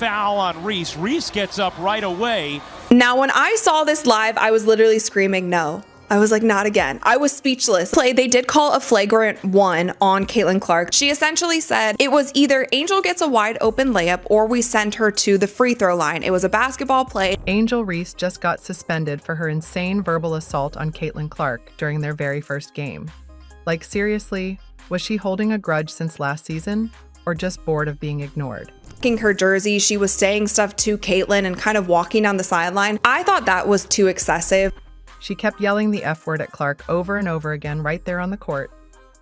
foul on Reese. Reese gets up right away. Now, when I saw this live, I was literally screaming no. I was like, not again. I was speechless. They did call a flagrant one on Caitlin Clark. She essentially said it was either Angel gets a wide open layup or we send her to the free throw line. It was a basketball play. Angel Reese just got suspended for her insane verbal assault on Caitlin Clark during their very first game. Like, seriously, was she holding a grudge since last season or just bored of being ignored? Her jersey, she was saying stuff to Caitlin and kind of walking down the sideline. I thought that was too excessive. She kept yelling the F word at Clark over and over again right there on the court,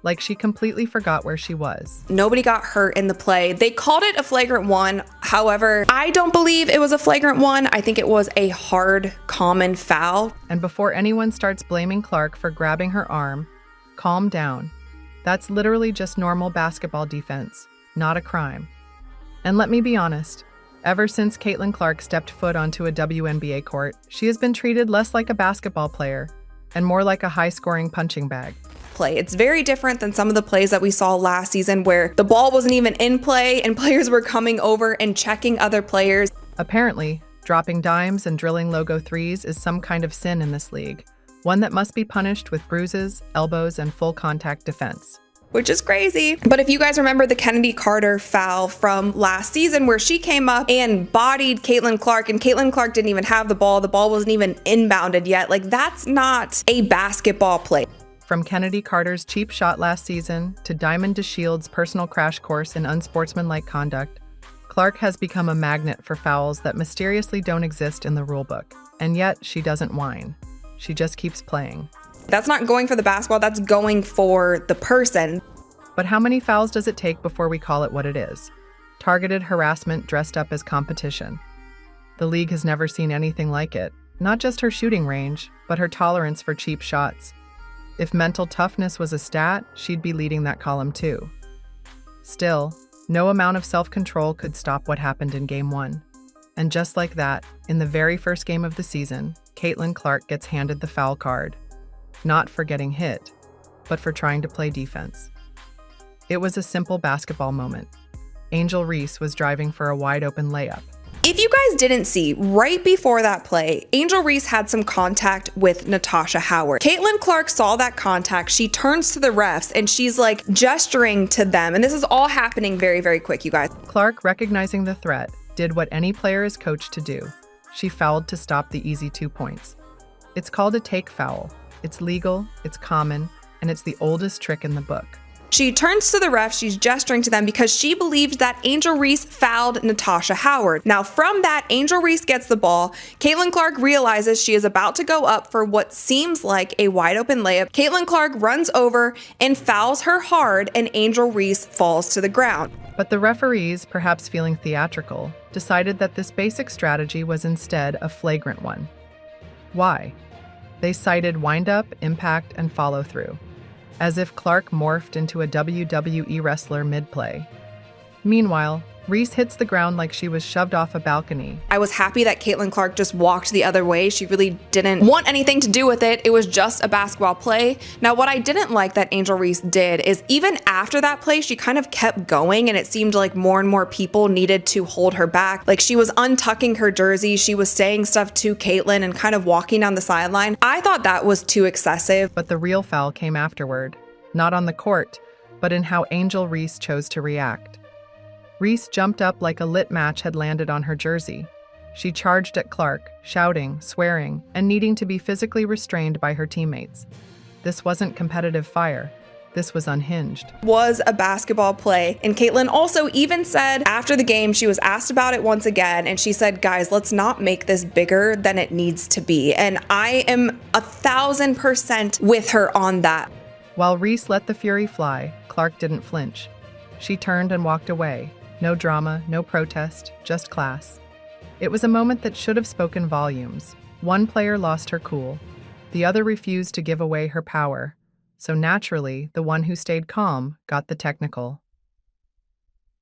like she completely forgot where she was. Nobody got hurt in the play. They called it a flagrant one. However, I don't believe it was a flagrant one. I think it was a hard, common foul. And before anyone starts blaming Clark for grabbing her arm, calm down. That's literally just normal basketball defense, not a crime. And let me be honest, ever since Caitlin Clark stepped foot onto a WNBA court, she has been treated less like a basketball player and more like a high-scoring punching bag. It's very different than some of the plays that we saw last season where the ball wasn't even in play and players were coming over and checking other players. Apparently, dropping dimes and drilling logo threes is some kind of sin in this league, one that must be punished with bruises, elbows, and full contact defense. Which is crazy. But if you guys remember the Kennedy Carter foul from last season where she came up and bodied Caitlin Clark and Caitlin Clark didn't even have the ball wasn't even inbounded yet. Like, that's not a basketball play. From Kennedy Carter's cheap shot last season to Diamond DeShield's personal crash course in unsportsmanlike conduct, Clark has become a magnet for fouls that mysteriously don't exist in the rulebook. And yet, she doesn't whine. She just keeps playing. That's not going for the basketball, that's going for the person. But how many fouls does it take before we call it what it is? Targeted harassment dressed up as competition. The league has never seen anything like it. Not just her shooting range, but her tolerance for cheap shots. If mental toughness was a stat, she'd be leading that column too. Still, no amount of self-control could stop what happened in Game 1. And just like that, in the very first game of the season, Caitlin Clark gets handed the foul card. Not for getting hit, but for trying to play defense. It was a simple basketball moment. Angel Reese was driving for a wide-open layup. If you guys didn't see, right before that play, Angel Reese had some contact with Natasha Howard. Caitlin Clark saw that contact. She turns to the refs and she's like gesturing to them. And this is all happening very, very quick, you guys. Clark, recognizing the threat, did what any player is coached to do. She fouled to stop the easy 2 points. It's called a take foul. It's legal, it's common, and it's the oldest trick in the book. She turns to the ref, she's gesturing to them because she believed that Angel Reese fouled Natasha Howard. Now from that, Angel Reese gets the ball. Caitlin Clark realizes she is about to go up for what seems like a wide open layup. Caitlin Clark runs over and fouls her hard and Angel Reese falls to the ground. But the referees, perhaps feeling theatrical, decided that this basic strategy was instead a flagrant one. Why? They cited wind-up, impact, and follow-through, as if Clark morphed into a WWE wrestler mid-play. Meanwhile, Reese hits the ground like she was shoved off a balcony. I was happy that Caitlin Clark just walked the other way. She really didn't want anything to do with it. It was just a basketball play. Now, what I didn't like that Angel Reese did is even after that play, she kind of kept going and it seemed like more and more people needed to hold her back. Like she was untucking her jersey. She was saying stuff to Caitlin and kind of walking down the sideline. I thought that was too excessive. But the real foul came afterward, not on the court, but in how Angel Reese chose to react. Reese jumped up like a lit match had landed on her jersey. She charged at Clark, shouting, swearing, and needing to be physically restrained by her teammates. This wasn't competitive fire. This was unhinged. Was a basketball play. And Caitlin also even said after the game, she was asked about it once again, and she said, guys, let's not make this bigger than it needs to be. And I am 1,000% with her on that. While Reese let the fury fly, Clark didn't flinch. She turned and walked away. No drama, no protest, just class. It was a moment that should have spoken volumes. One player lost her cool. The other refused to give away her power. So naturally, the one who stayed calm got the technical.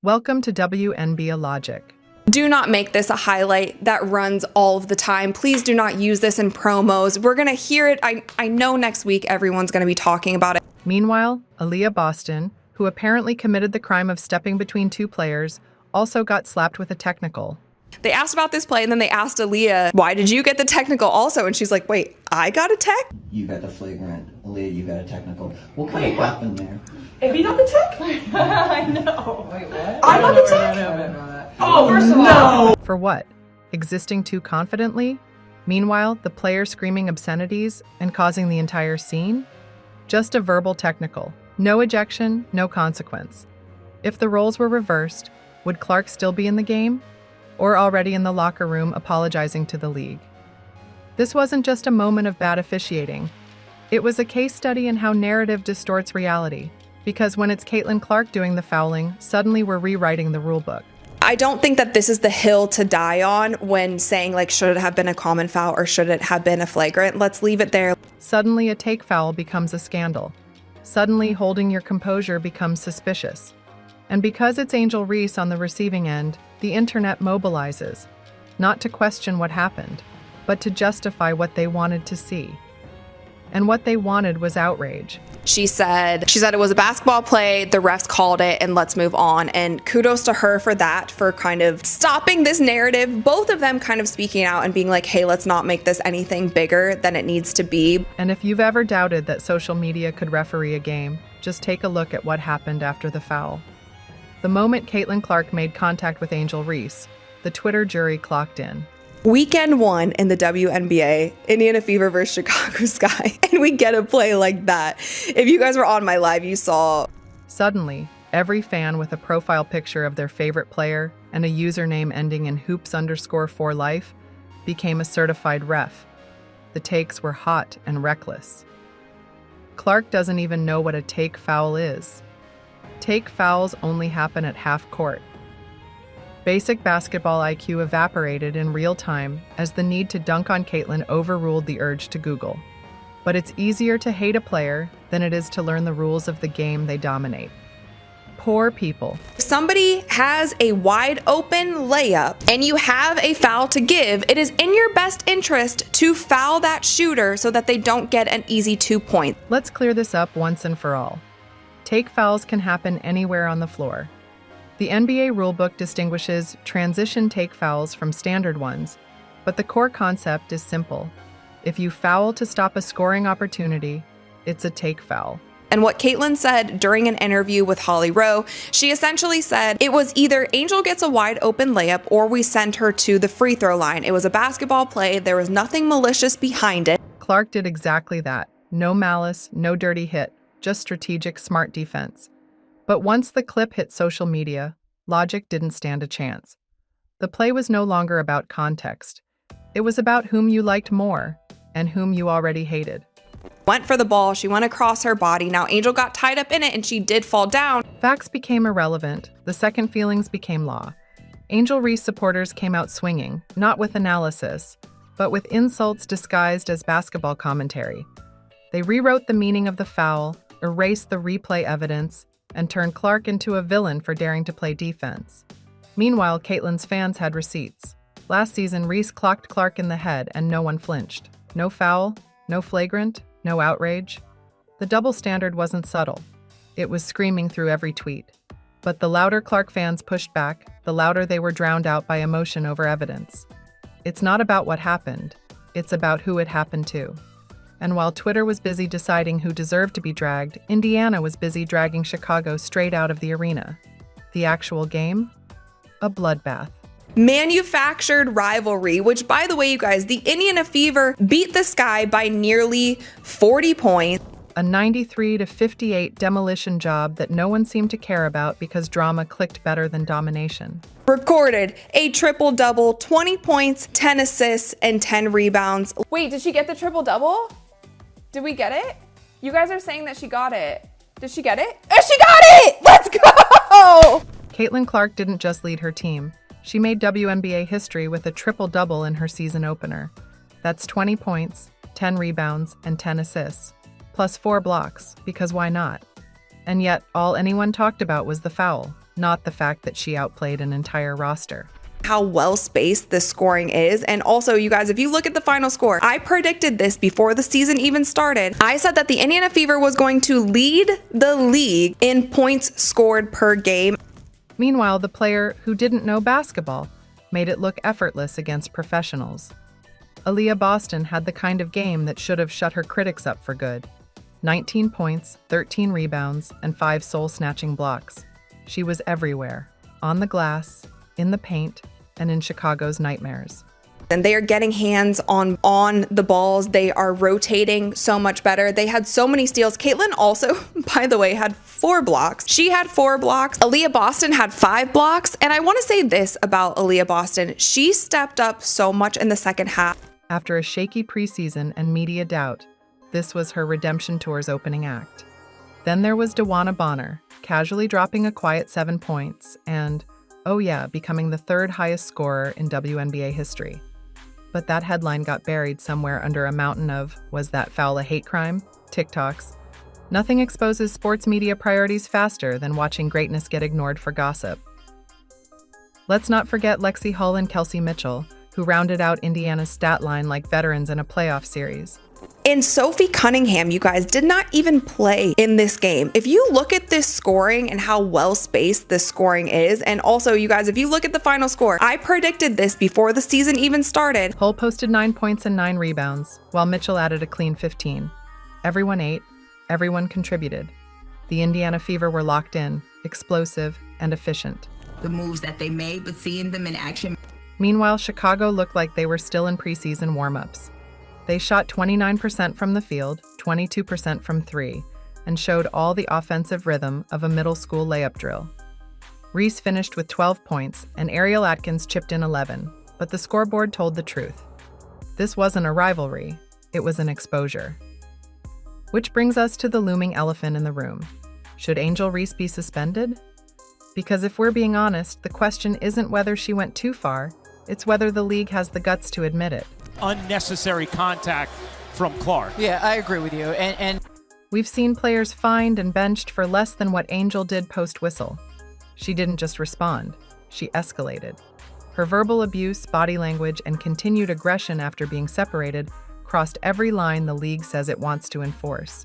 Welcome to WNBA Logic. Do not make this a highlight that runs all of the time. Please do not use this in promos. We're going to hear it. I know next week everyone's going to be talking about it. Meanwhile, Aaliyah Boston, who apparently committed the crime of stepping between two players, also got slapped with a technical. They asked about this play, and then they asked Aaliyah, why did you get the technical also? And she's like, wait, I got a tech? You got the flagrant. Aaliyah, you got a technical. What could have happened there? If you got the tech? I know. Wait, what? I got the tech? Oh, First of all. For what? Existing too confidently? Meanwhile, the player screaming obscenities and causing the entire scene? Just a verbal technical. No ejection, no consequence. If the roles were reversed, would Clark still be in the game? Or already in the locker room apologizing to the league? This wasn't just a moment of bad officiating. It was a case study in how narrative distorts reality. Because when it's Caitlin Clark doing the fouling, suddenly we're rewriting the rulebook. I don't think that this is the hill to die on when saying, like, should it have been a common foul or should it have been a flagrant? Let's leave it there. Suddenly a take foul becomes a scandal. Suddenly holding your composure becomes suspicious. And because it's Angel Reese on the receiving end, the internet mobilizes, not to question what happened, but to justify what they wanted to see. And what they wanted was outrage. She said it was a basketball play, the refs called it, and let's move on. And kudos to her for that, for kind of stopping this narrative. Both of them kind of speaking out and being like, hey, let's not make this anything bigger than it needs to be. And if you've ever doubted that social media could referee a game, just take a look at what happened after the foul. The moment Caitlin Clark made contact with Angel Reese, the Twitter jury clocked in. Weekend 1 in the WNBA, Indiana Fever versus Chicago Sky, and we get a play like that. If you guys were on my live, you saw. Suddenly, every fan with a profile picture of their favorite player and a username ending in hoops_4life became a certified ref. The takes were hot and reckless. Clark doesn't even know what a take foul is. Take fouls only happen at half court. Basic basketball IQ evaporated in real time as the need to dunk on Caitlin overruled the urge to Google. But it's easier to hate a player than it is to learn the rules of the game they dominate. Poor people. If somebody has a wide open layup and you have a foul to give, it is in your best interest to foul that shooter so that they don't get an easy 2 points. Let's clear this up once and for all. Take fouls can happen anywhere on the floor. The NBA rulebook distinguishes transition take fouls from standard ones, but the core concept is simple. If you foul to stop a scoring opportunity, it's a take foul. And what Caitlin said during an interview with Holly Rowe, she essentially said it was either Angel gets a wide open layup or we send her to the free throw line. It was a basketball play. There was nothing malicious behind it. Clark did exactly that. No malice, no dirty hit, just strategic, smart defense. But once the clip hit social media, logic didn't stand a chance. The play was no longer about context. It was about whom you liked more and whom you already hated. Went for the ball, she went across her body. Now Angel got tied up in it and she did fall down. Facts became irrelevant. The second feelings became law. Angel Reese supporters came out swinging, not with analysis, but with insults disguised as basketball commentary. They rewrote the meaning of the foul, erased the replay evidence, and turned Clark into a villain for daring to play defense. Meanwhile, Caitlin's fans had receipts. Last season, Reese clocked Clark in the head and no one flinched. No foul, no flagrant, no outrage. The double standard wasn't subtle. It was screaming through every tweet. But the louder Clark fans pushed back, the louder they were drowned out by emotion over evidence. It's not about what happened, it's about who it happened to. And while Twitter was busy deciding who deserved to be dragged, Indiana was busy dragging Chicago straight out of the arena. The actual game? A bloodbath. Manufactured rivalry, which, by the way, you guys, the Indiana Fever beat the Sky by nearly 40 points. A 93-58 demolition job that no one seemed to care about because drama clicked better than domination. Recorded a triple-double, 20 points, 10 assists, and 10 rebounds. Wait, did she get the triple-double? Did we get it? You guys are saying that she got it. Did she get it? Oh, she got it! Let's go! Caitlin Clark didn't just lead her team. She made WNBA history with a triple-double in her season opener. That's 20 points, 10 rebounds, and 10 assists. Plus 4 blocks, because why not? And yet, all anyone talked about was the foul, not the fact that she outplayed an entire roster. How well spaced this scoring is. And also, you guys, if you look at the final score, I predicted this before the season even started. I said that the Indiana Fever was going to lead the league in points scored per game. Meanwhile, the player who didn't know basketball made it look effortless against professionals. Aaliyah Boston had the kind of game that should have shut her critics up for good. 19 points, 13 rebounds, and 5 soul-snatching blocks. She was everywhere, on the glass, in the paint, and in Chicago's nightmares. And they are getting hands on the balls. They are rotating so much better. They had so many steals. Caitlin also, by the way, had 4 blocks. She had 4 blocks. Aaliyah Boston had 5 blocks. And I want to say this about Aaliyah Boston. She stepped up so much in the second half. After a shaky preseason and media doubt, this was her redemption tour's opening act. Then there was DeWanna Bonner, casually dropping a quiet 7 points and, oh yeah, becoming the 3rd highest scorer in WNBA history. But that headline got buried somewhere under a mountain of, was that foul a hate crime? TikToks. Nothing exposes sports media priorities faster than watching greatness get ignored for gossip. Let's not forget Lexi Hull and Kelsey Mitchell, who rounded out Indiana's stat line like veterans in a playoff series. And Sophie Cunningham, you guys, did not even play in this game. If you look at this scoring and how well spaced this scoring is, and also, you guys, if you look at the final score, I predicted this before the season even started. Hull posted 9 points and 9 rebounds, while Mitchell added a clean 15. Everyone ate, everyone contributed. The Indiana Fever were locked in, explosive, and efficient. The moves that they made, but seeing them in action. Meanwhile, Chicago looked like they were still in preseason warm-ups. They shot 29% from the field, 22% from 3, and showed all the offensive rhythm of a middle school layup drill. Reese finished with 12 points, and Ariel Atkins chipped in 11, but the scoreboard told the truth. This wasn't a rivalry, it was an exposure. Which brings us to the looming elephant in the room. Should Angel Reese be suspended? Because if we're being honest, the question isn't whether she went too far, it's whether the league has the guts to admit it. Unnecessary contact from Clark. Yeah, I agree with you. And We've seen players fined and benched for less than what Angel did post-whistle. She didn't just respond, she escalated. Her verbal abuse, body language, and continued aggression after being separated crossed every line the league says it wants to enforce.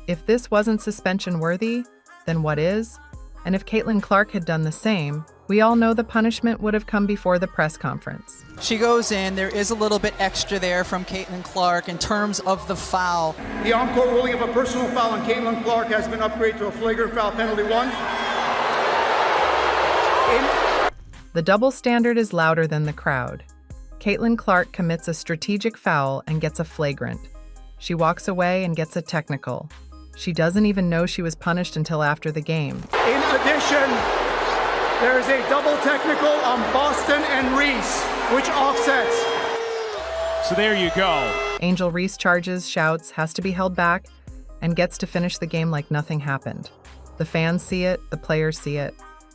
If this wasn't suspension-worthy, then what is? And if Caitlin Clark had done the same, we all know the punishment would have come before the press conference. she goes in. There is a little bit extra there from Caitlin Clark in terms of the foul. The on-court ruling of a personal foul on Caitlin Clark has been upgraded to a flagrant foul penalty 1. The double standard is louder than the crowd. Caitlin Clark commits a strategic foul and gets a flagrant. She walks away and gets a technical. She doesn't even know she was punished until after the game. In addition, there is a double technical on Boston and Reese, which offsets. So there you go. Angel Reese charges, shouts, has to be held back, and gets to finish the game like nothing happened. The fans see it, the players see it,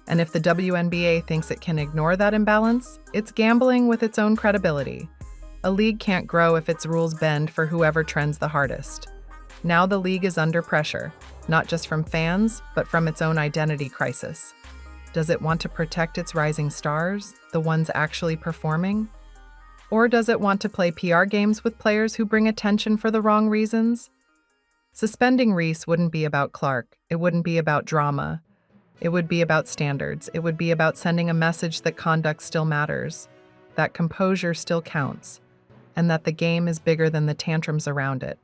and if the WNBA thinks it can ignore that imbalance, it's gambling with its own credibility. A league can't grow if its rules bend for whoever trends the hardest. Now the league is under pressure, not just from fans, but from its own identity crisis. Does it want to protect its rising stars, the ones actually performing? Or does it want to play PR games with players who bring attention for the wrong reasons? Suspending Reese wouldn't be about Clark. It wouldn't be about drama. It would be about standards. It would be about sending a message that conduct still matters, that composure still counts, and that the game is bigger than the tantrums around it.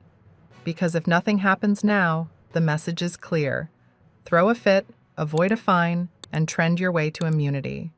Because if nothing happens now, the message is clear. Throw a fit, avoid a fine, and trend your way to immunity.